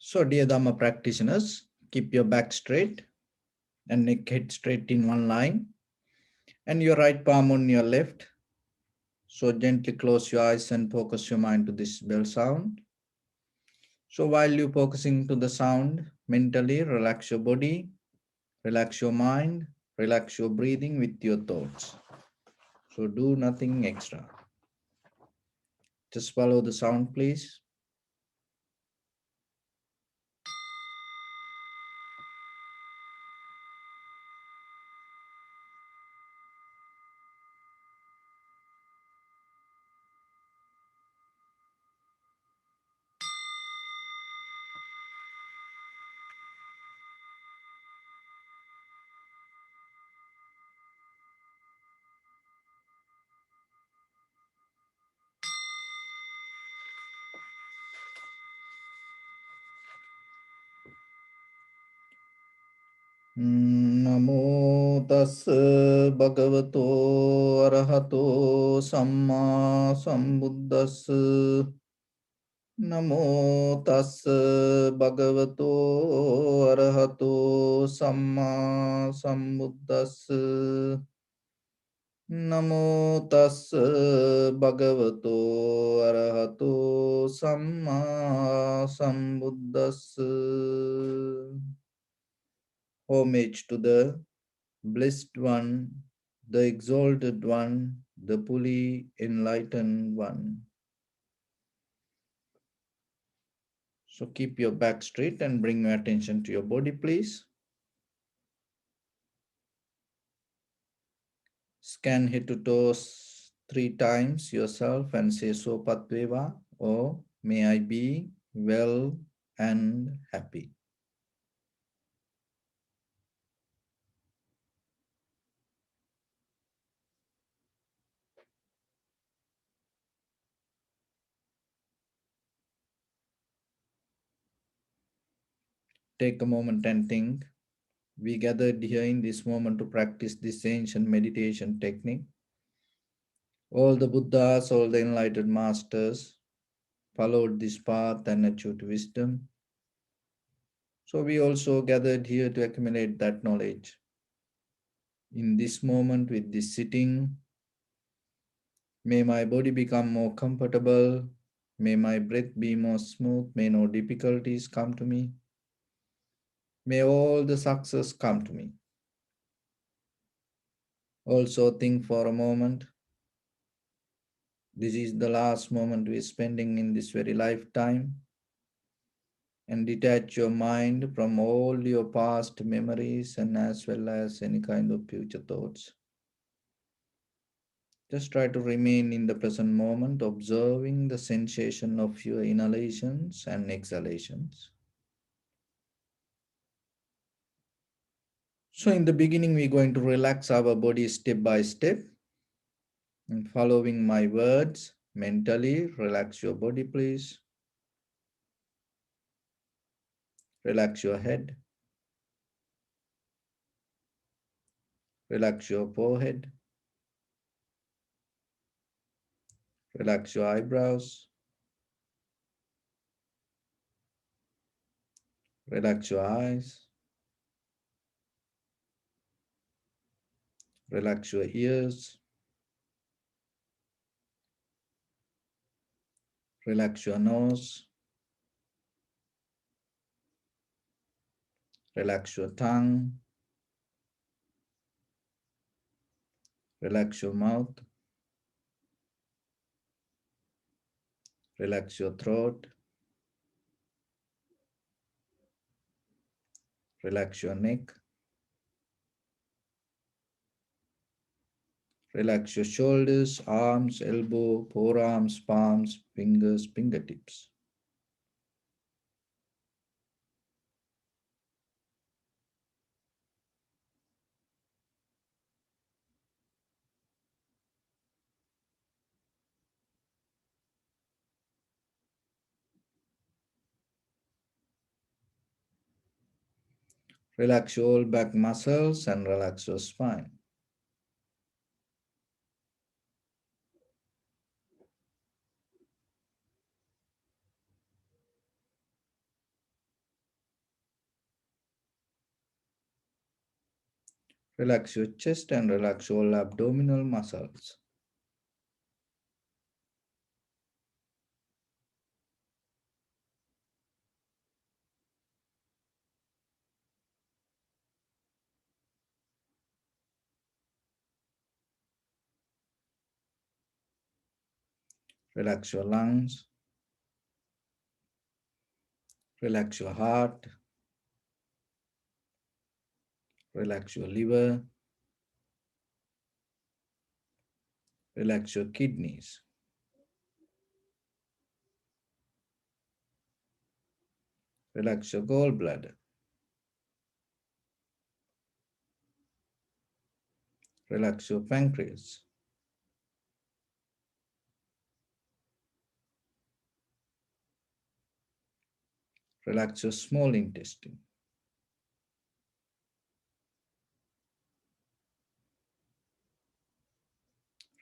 So, dear Dhamma practitioners, keep your back straight and neck head straight in one line, and your right palm on your left. So, gently close your eyes and focus your mind to this bell sound. So, while you're focusing to the sound, mentally relax your body, relax your mind, relax your breathing with your thoughts. So, do nothing extra. Just follow the sound, please. Namo tassa bhagavato arahato samma sambuddhassa. Namo tassa bhagavato arahato samma sambuddhassa. Namo tassa bhagavato arahato samma sambuddhassa. Homage to the Blessed One, the Exalted One, the fully enlightened One. So keep your back straight and bring your attention to your body, please. Scan head to toes 3 times yourself and say So Patveva, or may I be well and happy. Take a moment and think. We gathered here in this moment to practice this ancient meditation technique. All the Buddhas, all the enlightened masters followed this path and achieved wisdom. So we also gathered here to accumulate that knowledge. In this moment, with this sitting, may my body become more comfortable. May my breath be more smooth. May no difficulties come to me. May all the success come to me. Also think for a moment. This is the last moment we are spending in this very lifetime. And detach your mind from all your past memories and as well as any kind of future thoughts. Just try to remain in the present moment, observing the sensation of your inhalations and exhalations. So, in the beginning, we're going to relax our body step by step. And following my words mentally, relax your body, please. Relax your head. Relax your forehead. Relax your eyebrows. Relax your eyes. Relax your ears. Relax your nose. Relax your tongue. Relax your mouth. Relax your throat. Relax your neck. Relax your shoulders, arms, elbow, forearms, palms, fingers, fingertips. Relax your back muscles and relax your spine. Relax your chest and relax all abdominal muscles. Relax your lungs. Relax your heart. Relax your liver. Relax your kidneys. Relax your gallbladder. Relax your pancreas. Relax your small intestine.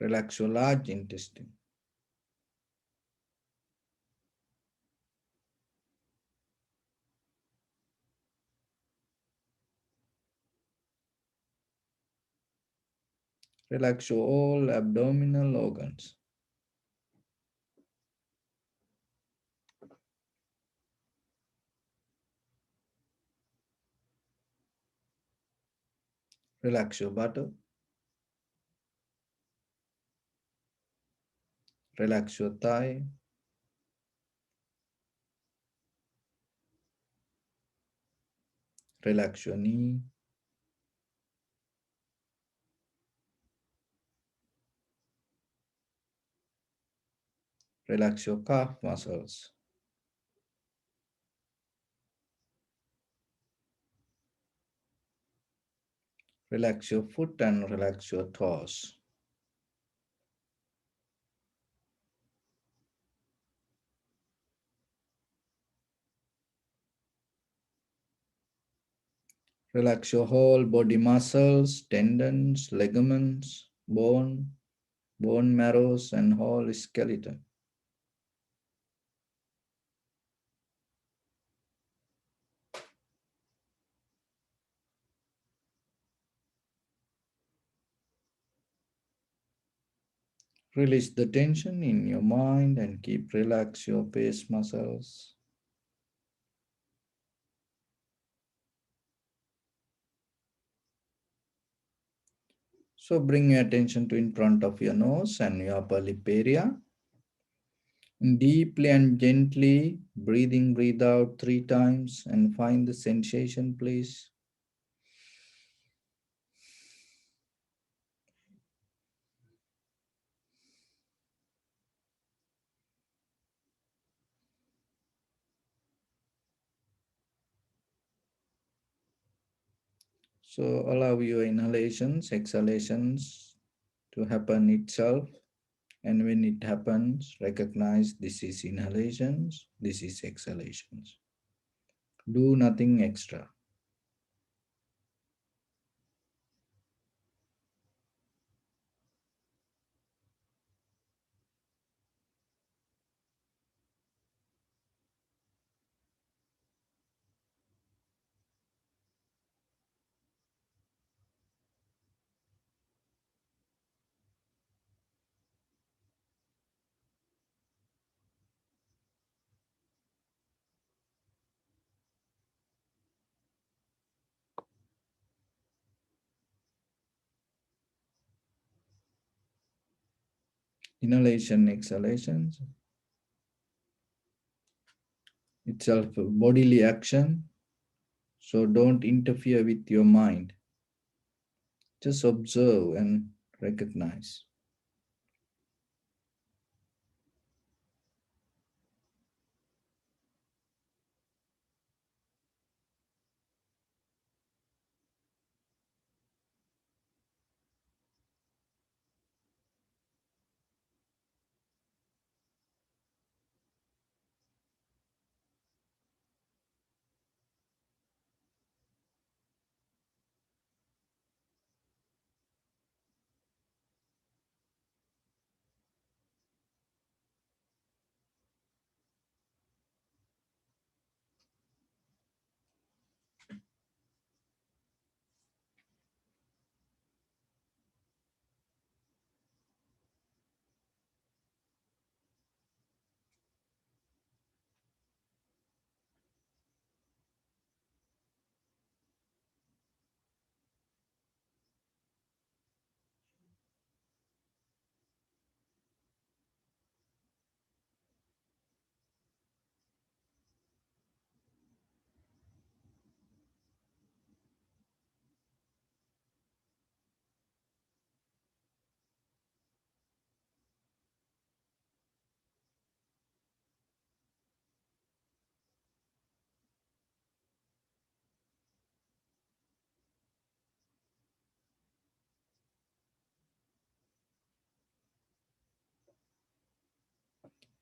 Relax your large intestine. Relax your all abdominal organs. Relax your buttock. Relax your thigh. Relax your knee. Relax your calf muscles. Relax your foot and relax your toes. Relax your whole body muscles, tendons, ligaments, bone marrows, and whole skeleton. Release the tension in your mind and keep relax your face muscles. So bring your attention to in front of your nose and your upper lip area. Deeply and gently breathe out 3 times and find the sensation, please. So allow your inhalations, exhalations to happen itself. And when it happens, recognize this is inhalations, this is exhalations. Do nothing extra. Inhalation, exhalations, itself a bodily action. So don't interfere with your mind. Just observe and recognize.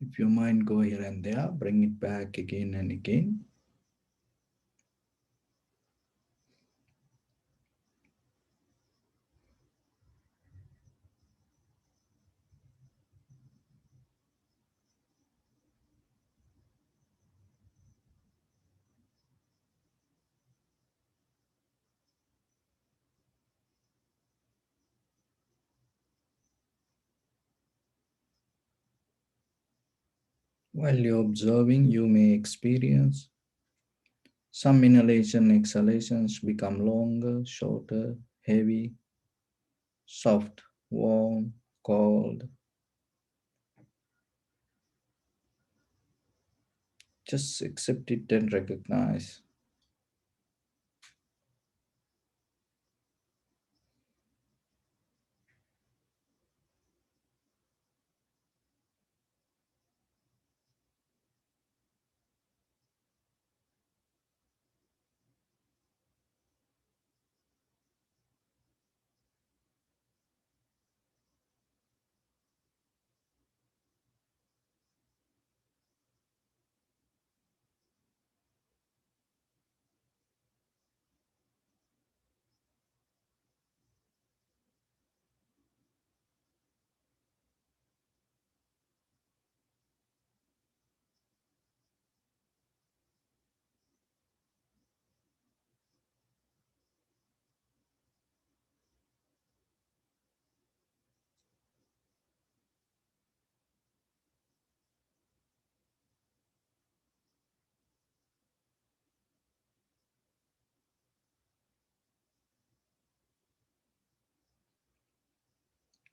If your mind go here and there, bring it back again and again. While you're observing, you may experience some inhalation exhalations become longer, shorter, heavy, soft, warm, cold. Just accept it and recognize.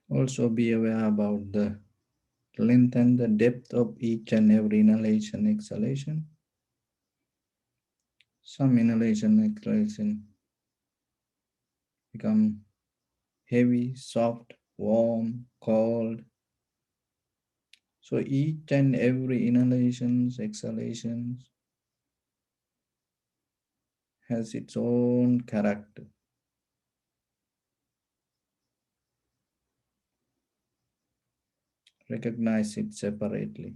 Also be aware about the length and the depth of each and every inhalation, exhalation. Some inhalation, exhalation become heavy, soft, warm, cold. So each and every inhalations, exhalations has its own character. Recognize it separately.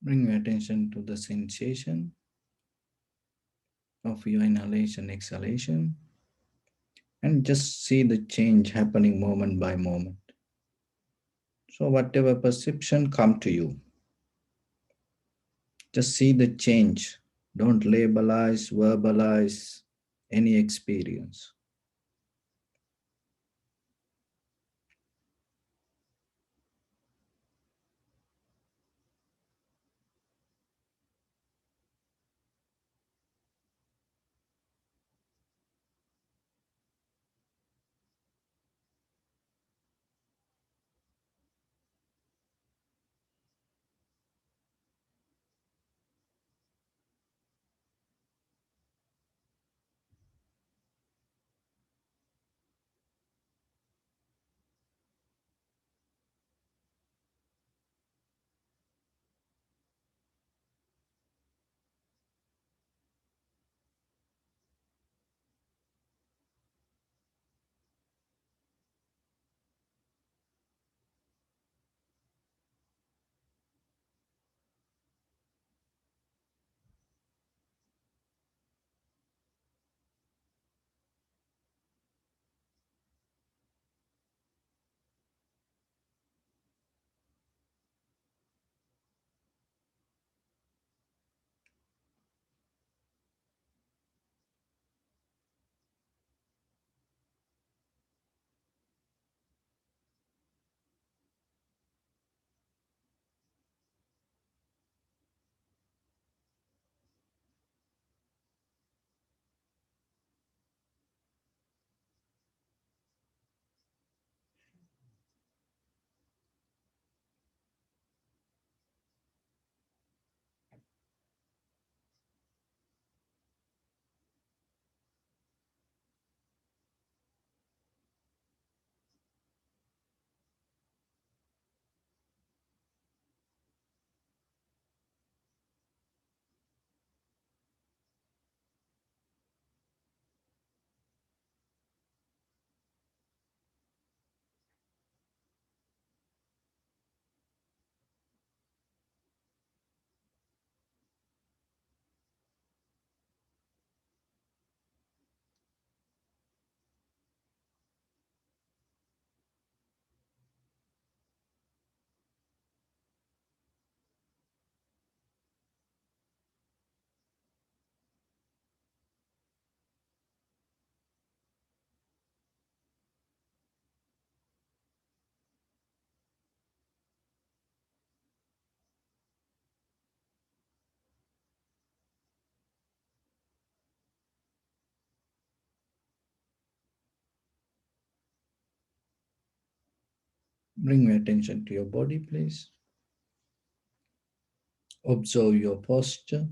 Bring your attention to the sensation of your inhalation, exhalation, and just see the change happening moment by moment. So, whatever perception come to you, just see the change. Don't labelize, verbalize any experience. Bring your attention to your body, please. Observe your posture.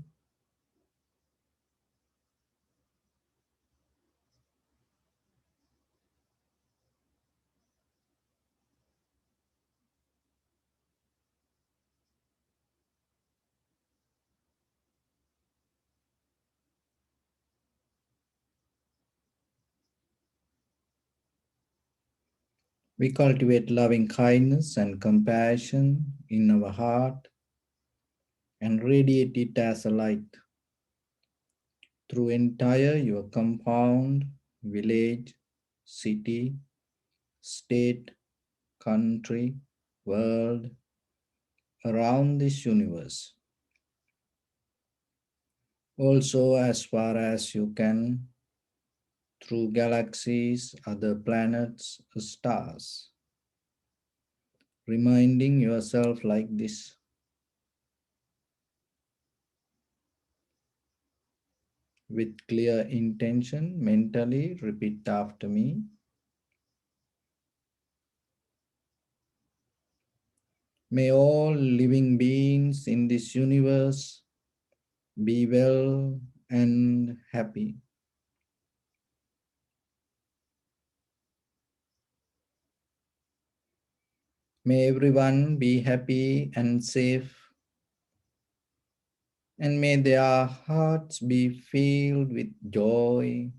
We cultivate loving kindness and compassion in our heart and radiate it as a light through entire your compound, village, city, state, country, world, around this universe. Also, as far as you can, through galaxies, other planets, stars, reminding yourself like this. With clear intention, mentally repeat after me. May all living beings in this universe be well and happy. May everyone be happy and safe, and may their hearts be filled with joy.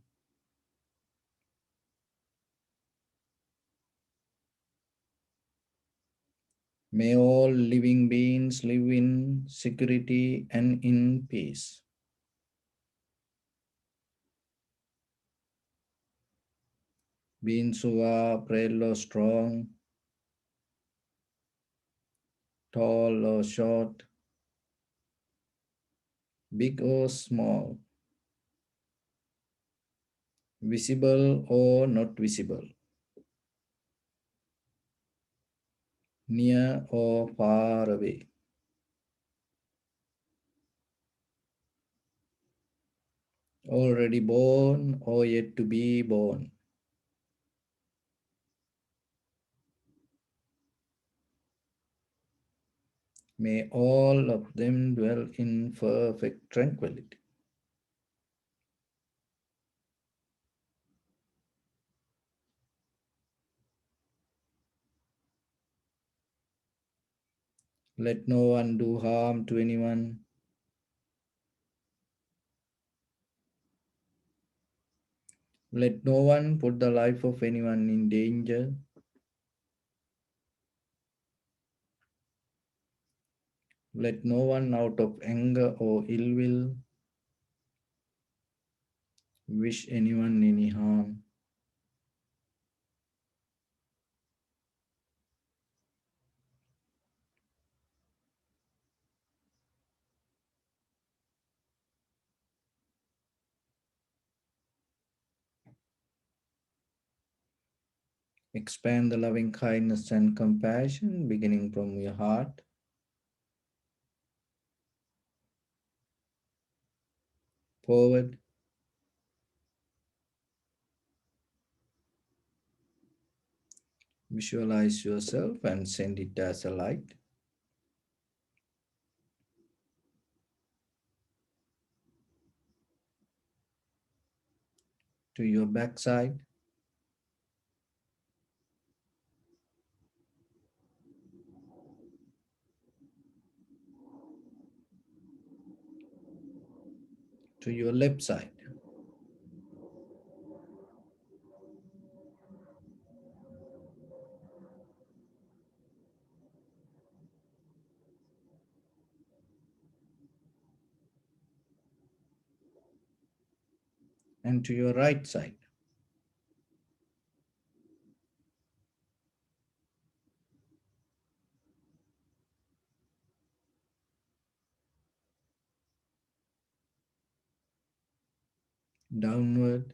May all living beings live in security and in peace. Beings who are frail or strong, tall or short, big or small, visible or not visible, near or far away, already born or yet to be born. May all of them dwell in perfect tranquility. Let no one do harm to anyone. Let no one put the life of anyone in danger. Let no one out of anger or ill will wish anyone any harm. Expand the loving kindness and compassion beginning from your heart, forward. Visualize yourself and send it as a light to your backside, to your left side, and to your right side. Downward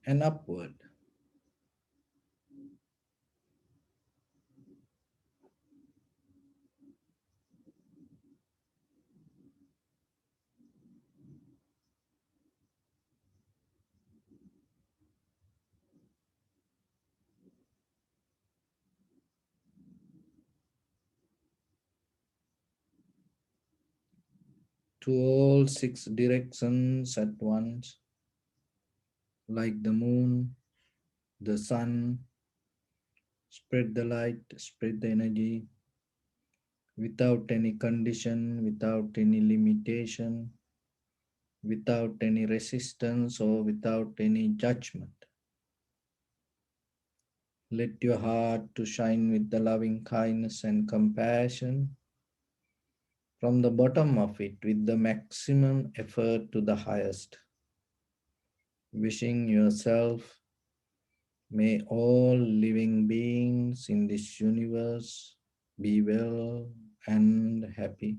and upward. To all six directions at once, like the moon, the sun, spread the light, spread the energy without any condition, without any limitation, without any resistance, or without any judgment. Let your heart to shine with the loving kindness and compassion from the bottom of it with the maximum effort to the highest. Wishing yourself, may all living beings in this universe be well and happy.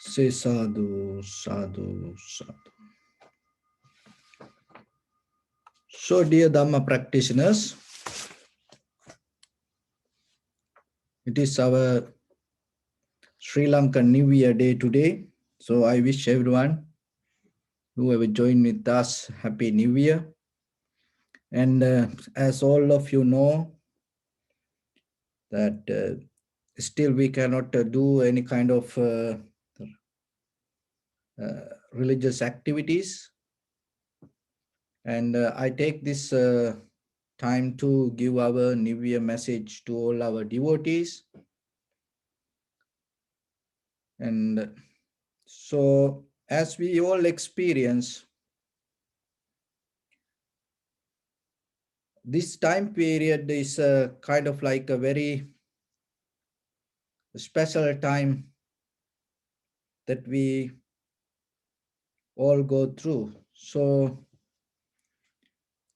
Say sadhu, sadhu, sadhu. So, dear Dhamma practitioners, it is our Sri Lankan New Year day today. So, I wish everyone who have joined with us Happy New Year. And as all of you know, that still we cannot do any kind of religious activities. And I take this time to give our New Year message to all our devotees. And so, as we all experience, this time period is kind of like a very special time that we all go through. So,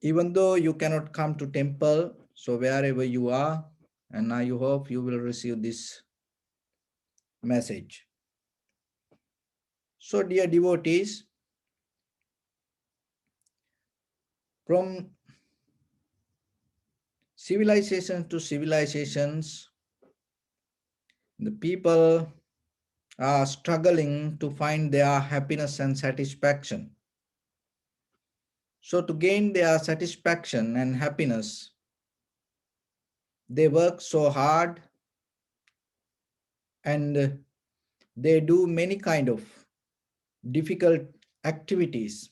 even though you cannot come to temple, so wherever you are, and I hope you will receive this message. So, dear devotees, from civilization to civilizations, the people are struggling to find their happiness and satisfaction. So, to gain their satisfaction and happiness, they work so hard and they do many kind of difficult activities.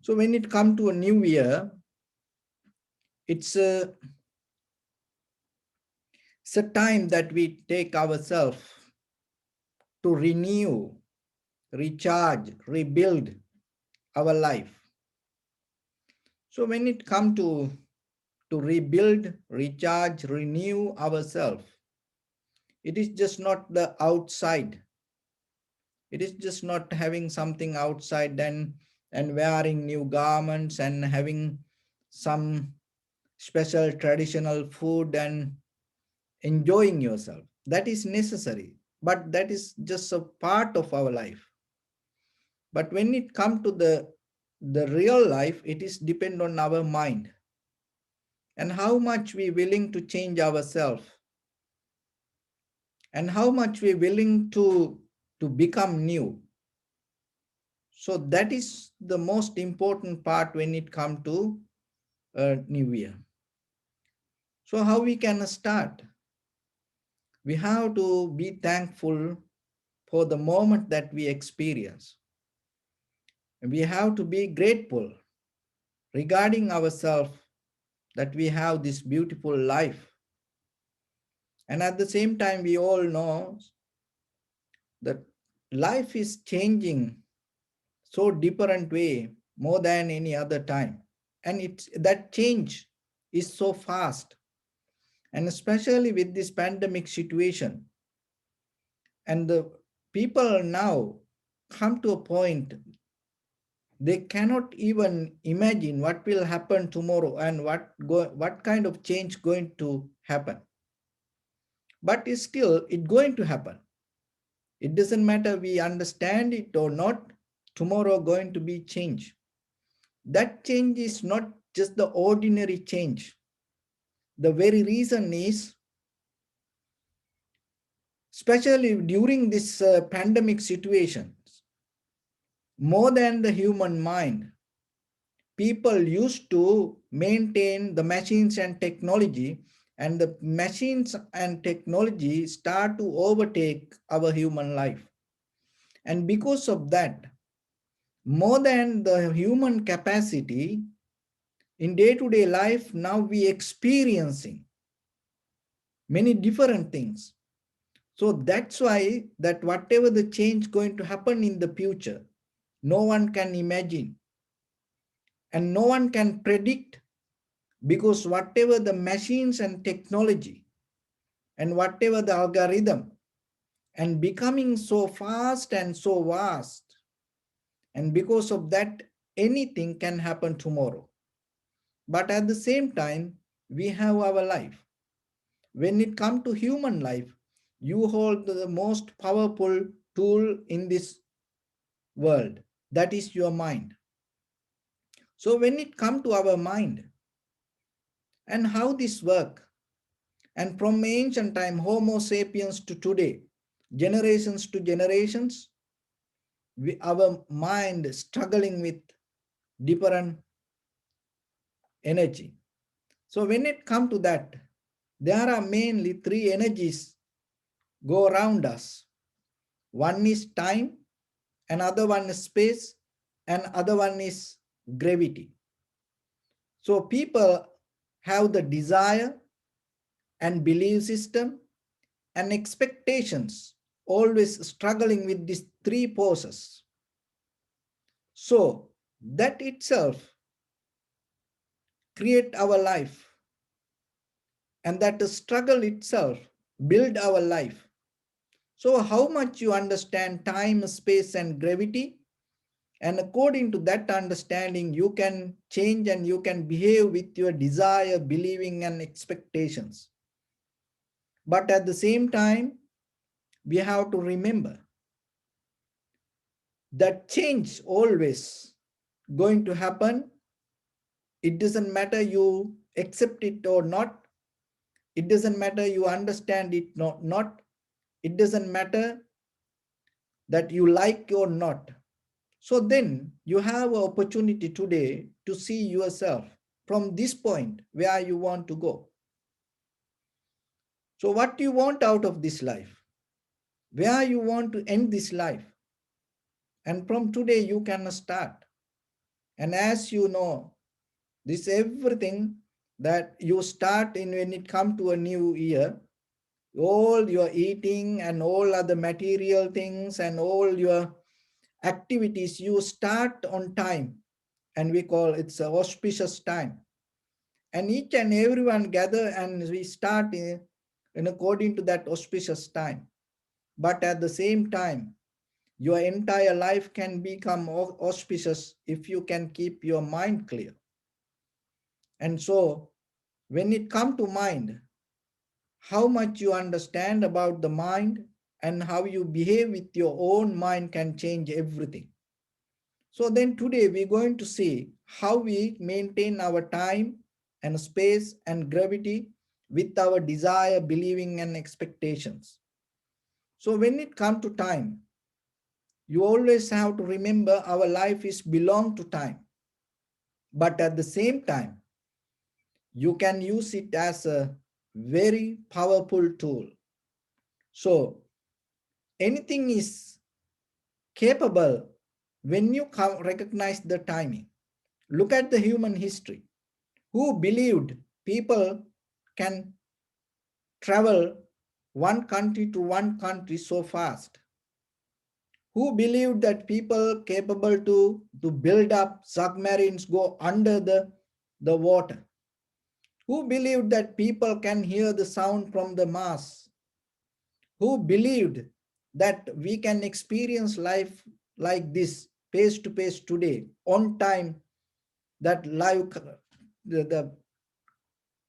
So, when it comes to a new year, it's a time that we take ourselves to renew, recharge, rebuild our life. So when it comes to rebuild, recharge, renew ourselves, it is just not the outside. It is just not having something outside and wearing new garments and having some special traditional food and enjoying yourself. That is necessary, but that is just a part of our life. But when it comes to the real life, it is depend on our mind and how much we willing to change ourselves and how much we willing to become new. So that is the most important part when it comes to new year. So how we can start? We have to be thankful for the moment that we experience. We have to be grateful regarding ourselves that we have this beautiful life. And at the same time, we all know that life is changing so different way more than any other time. And it's that change is so fast. And especially with this pandemic situation, and the people now come to a point they cannot even imagine what will happen tomorrow and what kind of change going to happen. But it's still it's going to happen. It doesn't matter we understand it or not, tomorrow going to be change. That change is not just the ordinary change. The very reason is, especially during this pandemic situation, more than the human mind, people used to maintain the machines and technology, and the machines and technology start to overtake our human life. And because of that, more than the human capacity in day-to-day life, now we experiencing many different things. So that's why that whatever the change going to happen in the future, no one can imagine and no one can predict, because whatever the machines and technology and whatever the algorithm and becoming so fast and so vast, and because of that anything can happen tomorrow. But at the same time, we have our life. When it comes to human life, you hold the most powerful tool in this world, that is your mind. So when it comes to our mind and how this work, and from ancient time, Homo sapiens to today, generations to generations, our mind struggling with different energy. So when it comes to that, there are mainly three energies go around us. One is time, another one is space, and other one is gravity. So people have the desire and belief system and expectations, always struggling with these three forces. So that itself create our life, and that struggle itself build our life. So how much you understand time, space, and gravity, and according to that understanding, you can change and you can behave with your desire, believing, and expectations. But at the same time, we have to remember that change always going to happen. It doesn't matter you accept it or not. It doesn't matter you understand it or not. It doesn't matter that you like or not. So then you have an opportunity today to see yourself from this point where you want to go. So what do you want out of this life? Where you want to end this life? And from today you can start. And as you know, this everything that you start in when it comes to a new year, all your eating and all other material things and all your activities, you start on time, and we call it's a auspicious time. And each and everyone gather and we start in according to that auspicious time. But at the same time, your entire life can become auspicious if you can keep your mind clear. And so when it comes to mind, how much you understand about the mind and how you behave with your own mind can change everything. So then today we're going to see how we maintain our time and space and gravity with our desire, believing, and expectations. So when it comes to time, you always have to remember our life is belong to time. But at the same time, you can use it as a very powerful tool. So anything is capable when you recognize the timing. Look at the human history. Who believed people can travel one country to one country so fast? Who believed that people capable to build up submarines go under the water? Who believed that people can hear the sound from the Mars? Who believed that we can experience life like this face to face today on time, that live the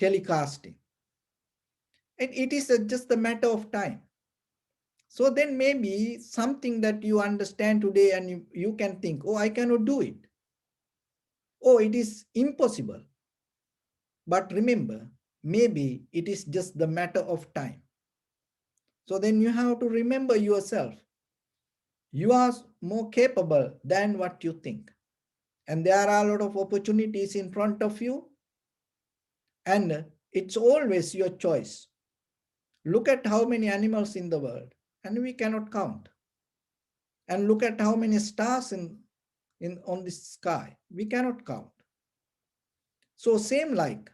telecasting? And it is just a matter of time. So then maybe something that you understand today and you can think, oh, I cannot do it. Oh, it is impossible. But remember, maybe it is just the matter of time. So then you have to remember yourself. You are more capable than what you think. And there are a lot of opportunities in front of you. And it's always your choice. Look at how many animals in the world, and we cannot count. And look at how many stars on the sky, we cannot count. So same like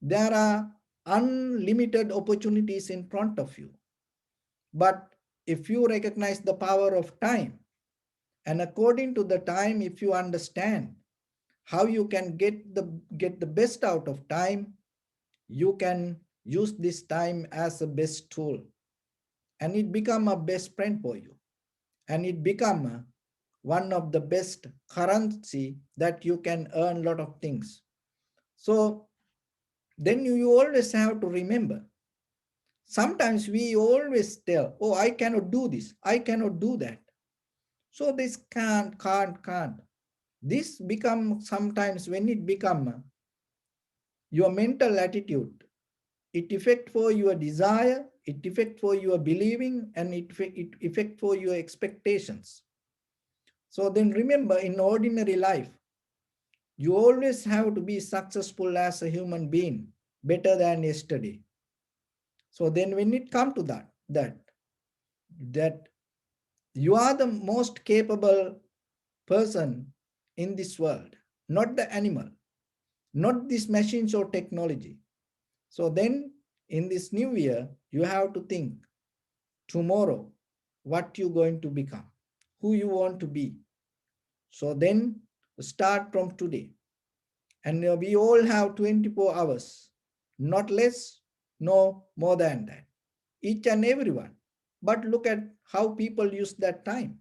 there are unlimited opportunities in front of you. But if you recognize the power of time, and according to the time, if you understand how you can get the best out of time, you can use this time as a best tool, and it become a best friend for you, and it become one of the best currency that you can earn a lot of things. So then you always have to remember Sometimes we always tell, oh, I cannot do this, I cannot do that. So this can't. This become sometimes when it become your mental attitude, it affect for your desire, it affect for your believing, and it affect for your expectations. So then remember, in ordinary life, you always have to be successful as a human being, better than yesterday. So then when it come to that you are the most capable person in this world, not the animal, not these machines or technology. So then in this new year, you have to think tomorrow what you're going to become, who you want to be. So then start from today. And we all have 24 hours, not less, no more than that. Each and everyone. But look at how people use that time.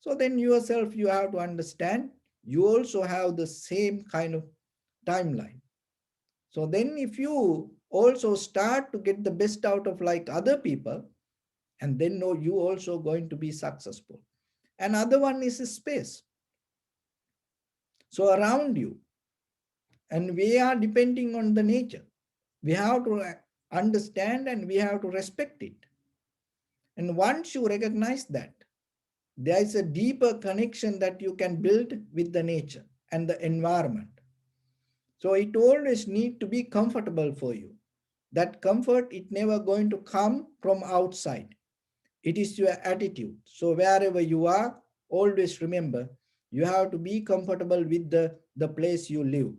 So then yourself, you have to understand, you also have the same kind of timeline. So then if you also start to get the best out of like other people, and then know you also going to be successful. Another one is space. So around you, and we are depending on the nature. We have to understand and we have to respect it. And once you recognize that, there is a deeper connection that you can build with the nature and the environment. So it always need to be comfortable for you. That comfort, it never going to come from outside. It is your attitude. So wherever you are, always remember, you have to be comfortable with the place you live.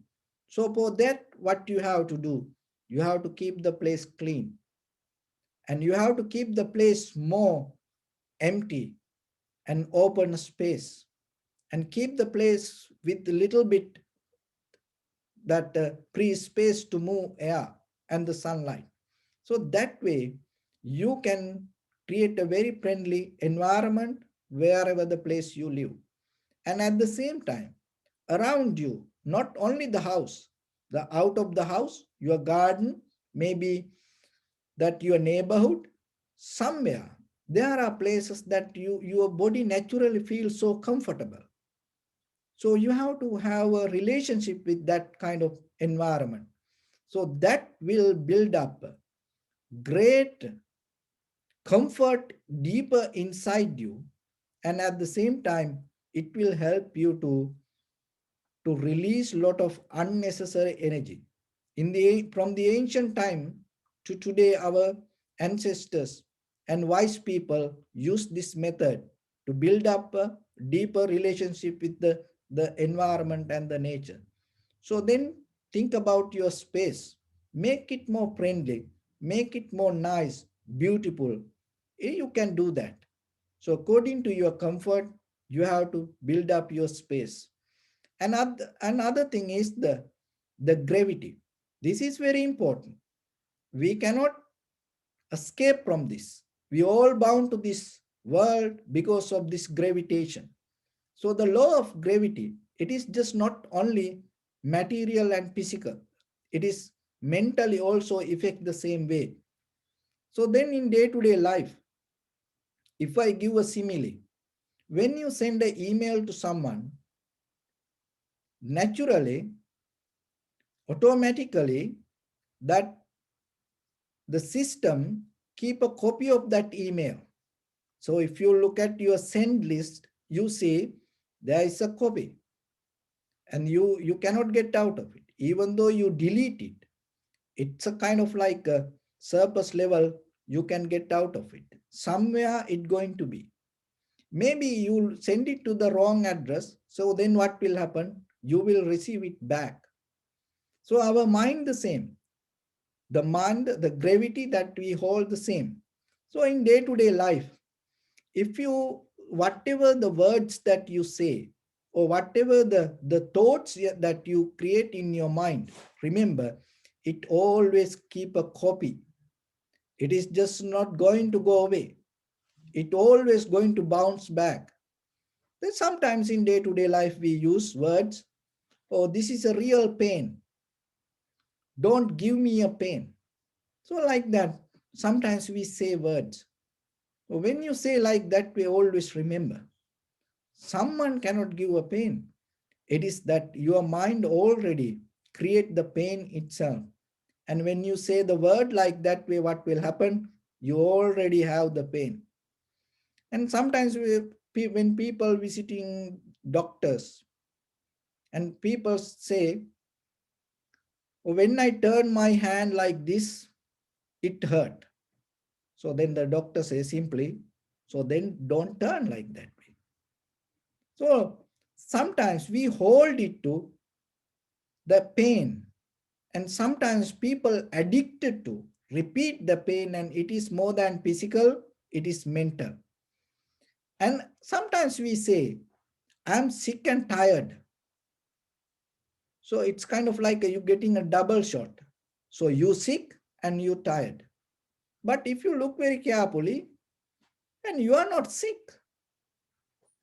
So for that, what you have to do, you have to keep the place clean. And you have to keep the place more empty and open space. And keep the place with a little bit that free space to move air and the sunlight. So that way, you can create a very friendly environment wherever the place you live. And at the same time, around you, not only the house, the out of the house, your garden, maybe that your neighborhood, somewhere, there are places that your body naturally feels so comfortable. So you have to have a relationship with that kind of environment. So that will build up great comfort deeper inside you, and at the same time it will help you to release a lot of unnecessary energy. In the from the ancient time to today, our ancestors and wise people use this method to build up a deeper relationship with the environment and the nature. So then think about your space, make it more friendly, make it more nice, beautiful. You can do that. So according to your comfort, you have to build up your space. Another thing is the gravity. This is very important. We cannot escape from this. We all bound to this world because of this gravitation. So the law of gravity, it is just not only material and physical. It is mentally also affect the same way. So then in day-to-day life, if I give a simile, when you send an email to someone, naturally, automatically, that the system keep a copy of that email. So if you look at your send list, you see there is a copy and you cannot get out of it. Even though you delete it, it's a kind of like a surface level, you can get out of it. Somewhere it's going to be. Maybe you'll send it to the wrong address. So then what will happen? You will receive it back. So our mind the same. The mind, the gravity that we hold the same. So in day-to-day life, if you, whatever the words that you say, or whatever the thoughts that you create in your mind, remember, it always keep a copy. It is just not going to go away. It always going to bounce back. Then sometimes in day-to-day life we use words, oh, this is a real pain. Don't give me a pain. So like that. sometimes we say words. When you say like that, we always remember. Someone cannot give a pain. It is that your mind already create the pain itself. And when you say the word like that way, what will happen? You already have the pain. And sometimes when people visiting doctors and people say, when I turn my hand like this, it hurt. So then the doctor says simply, so then don't turn like that way. So sometimes we hold it to the pain, and sometimes people addicted to repeat the pain, and it is more than physical, it is mental. And sometimes we say, I'm sick and tired. So it's kind of like you getting a double shot. So you sick and you tired. But if you look very carefully, and you are not sick,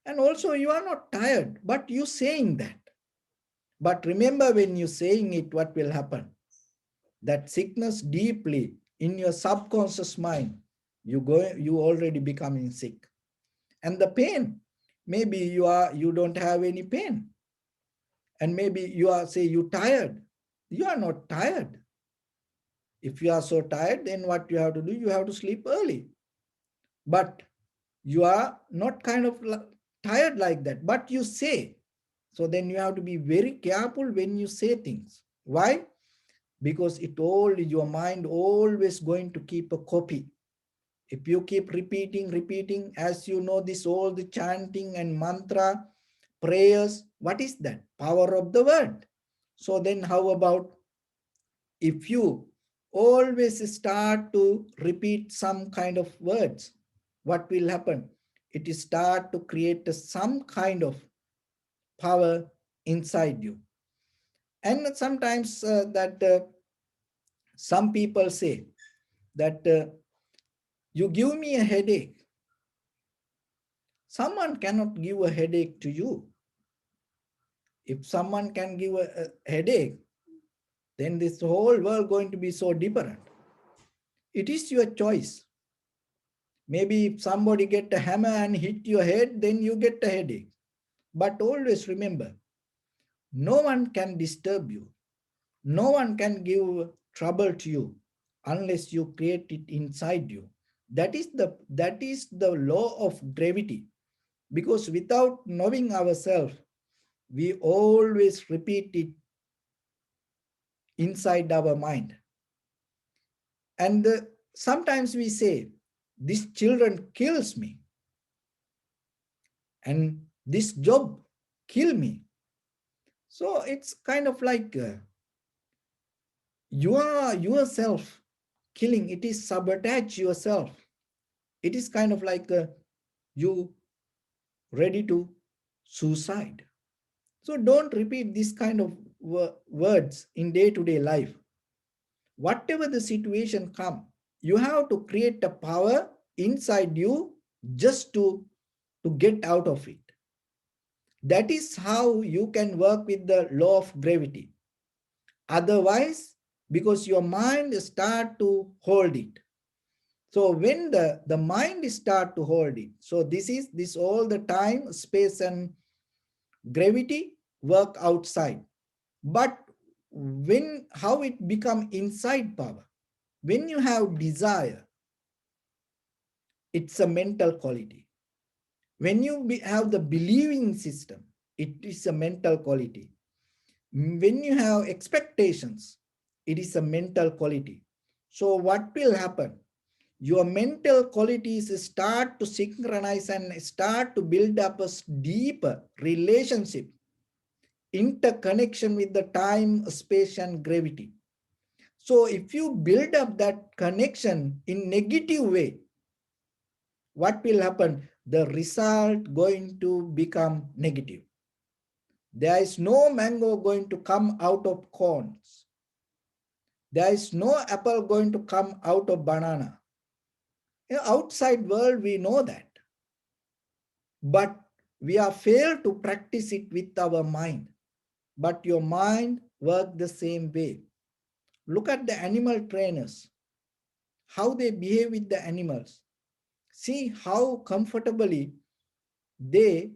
and also you are not tired, but you saying that. But remember, when you saying it, what will happen? That sickness deeply in your subconscious mind, you already becoming sick. And the pain, maybe you don't have any pain. And maybe you are say you tired. You are not tired. If you are so tired, then what you have to do? You have to sleep early. But you are not kind of tired like that, but you say. So then you have to be very careful when you say things. Why? Because your mind always going to keep a copy. If you keep repeating, as you know, this all the chanting and mantra, prayers, what is that? Power of the word. So then how about if you always start to repeat some kind of words, what will happen? It is start to create some kind of power inside you. And sometimes that some people say that you give me a headache. Someone cannot give a headache to you. If someone can give a headache, then this whole world going to be so different. It is your choice. Maybe if somebody get a hammer and hit your head, then you get a headache. But always remember, no one can disturb you. No one can give trouble to you unless you create it inside you. That is the law of gravity. Because without knowing ourselves, we always repeat it inside our mind. And sometimes we say, this children kills me, and this job kill me. So it's kind of like you are yourself killing. It is sabotage yourself. It is kind of like you ready to suicide. So don't repeat this kind of words in day-to-day life. Whatever the situation come, you have to create a power inside you just to get out of it. That is how you can work with the law of gravity. Otherwise, because your mind start to hold it. So when the mind start to hold it, so this all the time, space and gravity work outside. But when how it become inside power? When you have desire, it's a mental quality. When you have the believing system, it is a mental quality. When you have expectations, it is a mental quality. So what will happen? Your mental qualities start to synchronize and start to build up a deeper relationship, interconnection with the time, space, and gravity. So if you build up that connection in negative way, what will happen? The result going to become negative. There is no mango going to come out of corns. There is no apple going to come out of banana. In outside world, we know that. But we are failed to practice it with our mind. But your mind works the same way. Look at the animal trainers. how they behave with the animals. See how comfortably they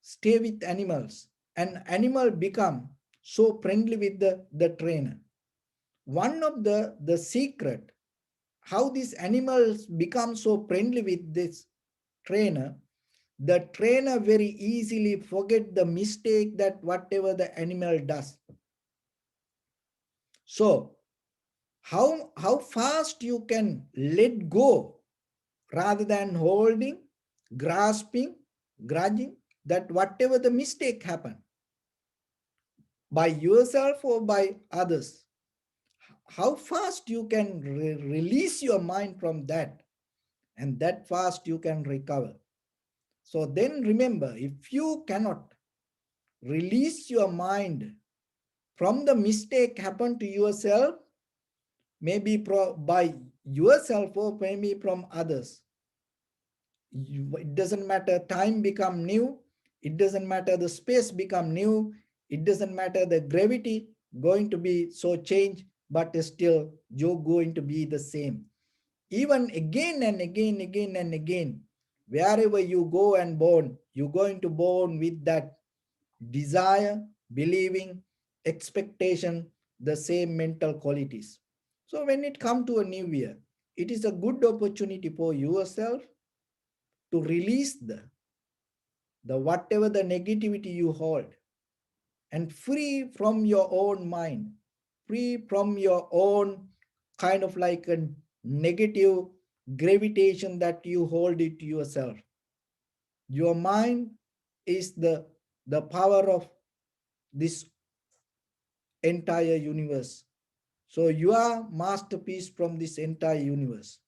stay with animals, and animal become so friendly with the trainer. One of the secret how these animals become so friendly with this trainer, the trainer very easily forget the mistake that whatever the animal does. So how fast you can let go rather than holding, grasping, grudging, that whatever the mistake happen by yourself or by others, how fast you can release your mind from that, and that fast you can recover. So then remember, if you cannot release your mind from the mistake happened to yourself, maybe by yourself or maybe from others, it doesn't matter, time become new, it doesn't matter the space become new, it doesn't matter the gravity going to be so change, but still you're going to be the same. Even again and again, again and again, wherever you go and born, you're going to born with that desire, believing, expectation, the same mental qualities. So when it comes to a new year, it is a good opportunity for yourself to release the whatever the negativity you hold, and free from your own mind, free from your own kind of like a negative gravitation that you hold it to yourself. Your mind is the power of this entire universe. So you are masterpiece from this entire universe.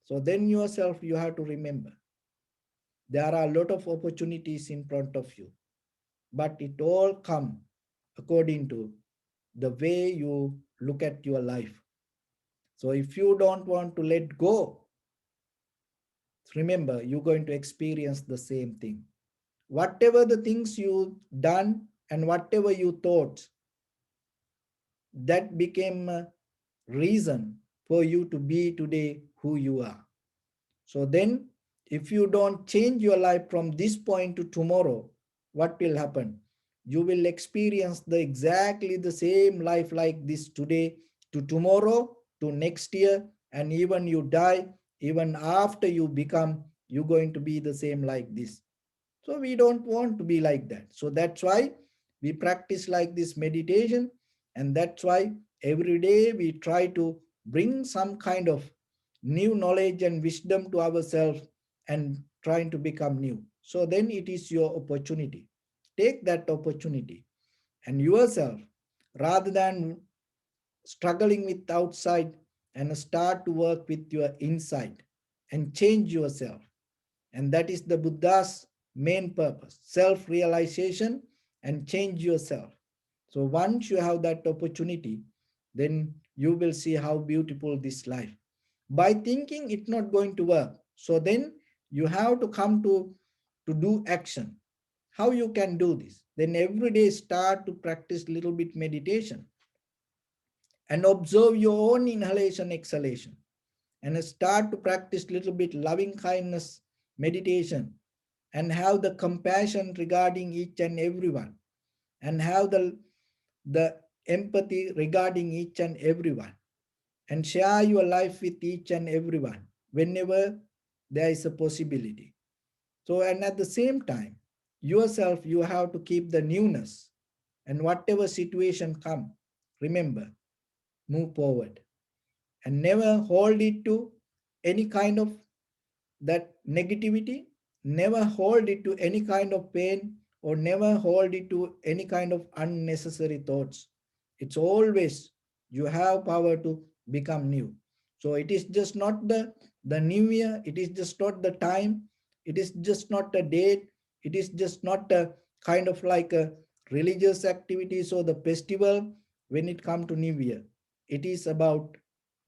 So then yourself you have to remember there are a lot of opportunities in front of you, but it all come according to the way you look at your life. So if you don't want to let go, remember you're going to experience the same thing. Whatever the things you done and whatever you thought, that became a reason for you to be today who you are. So then if you don't change your life from this point to tomorrow, what will happen? You will experience the exactly the same life like this today to tomorrow to next year, and even you die, even after you become, you're going to be the same like this. So we don't want to be like that. So that's why we practice like this meditation, and that's why every day we try to bring some kind of new knowledge and wisdom to ourselves and trying to become new. So then it is your opportunity. Take that opportunity and yourself, rather than struggling with outside, and start to work with your inside and change yourself. And that is the Buddha's main purpose, self-realization and change yourself. So once you have that opportunity, then you will see how beautiful this life. By thinking it's not going to work. So then you have to come to do action. How you can do this? Then every day start to practice little bit meditation and observe your own inhalation, exhalation, and start to practice little bit loving kindness meditation, and have the compassion regarding each and everyone, and have the empathy regarding each and everyone, and share your life with each and everyone whenever there is a possibility. So, and at the same time, yourself, you have to keep the newness, and whatever situation come, remember, move forward and never hold it to any kind of that negativity, never hold it to any kind of pain, or never hold it to any kind of unnecessary thoughts. It's always you have power to become new. So it is just not the new year, it is just not the time, it is just not a date, it is just not a kind of like a religious activities or the festival. When it comes to new year, it is about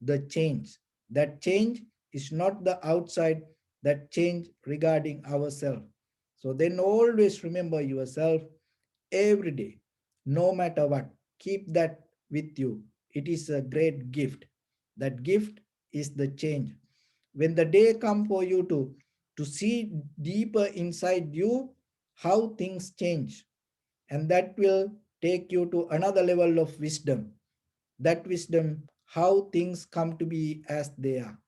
the change. That change is not the outside, that change regarding ourselves. So then always remember yourself every day, no matter what. Keep that with you. It is a great gift. That gift is the change. When the day come for you to see deeper inside you how things change, and that will take you to another level of wisdom. That wisdom, how things come to be as they are.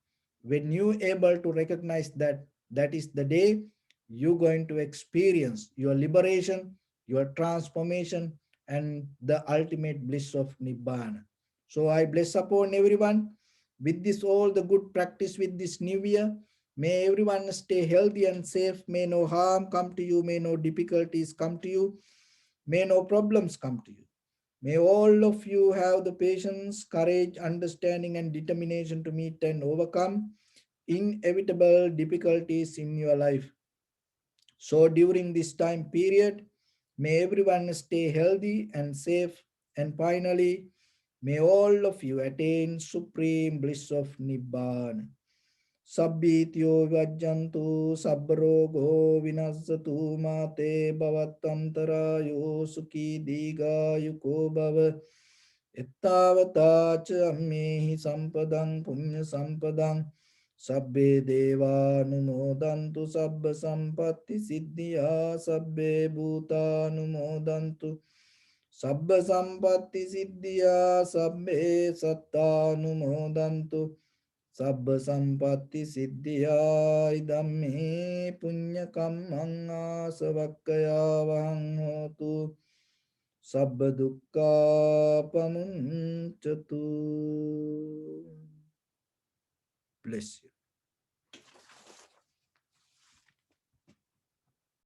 When you able to recognize that, that is the day you're going to experience your liberation, your transformation, and the ultimate bliss of Nibbana. So I bless upon everyone with this all the good practice with this new year. May everyone stay healthy and safe. May no harm come to you. May no difficulties come to you. May no problems come to you. May all of you have the patience, courage, understanding, and determination to meet and overcome inevitable difficulties in your life. So, during this time period, may everyone stay healthy and safe. And finally, may all of you attain supreme bliss of Nibbana. Sabbityo vajjantu sabrogo vinasatu mate bhavatantarayo sukhi diga yuko bhava ittavata cha ammehi sampadang punya sampadang sabbe deva numodantu sabba sampatti siddhya sabbe bhuta numodantu sabba sampatti siddhya sabbe satta numodantu Sabba sampatti siddhya idammi punya kammang asavakkaya vahang hotu sabba dukkha pamuncatu. Bless you.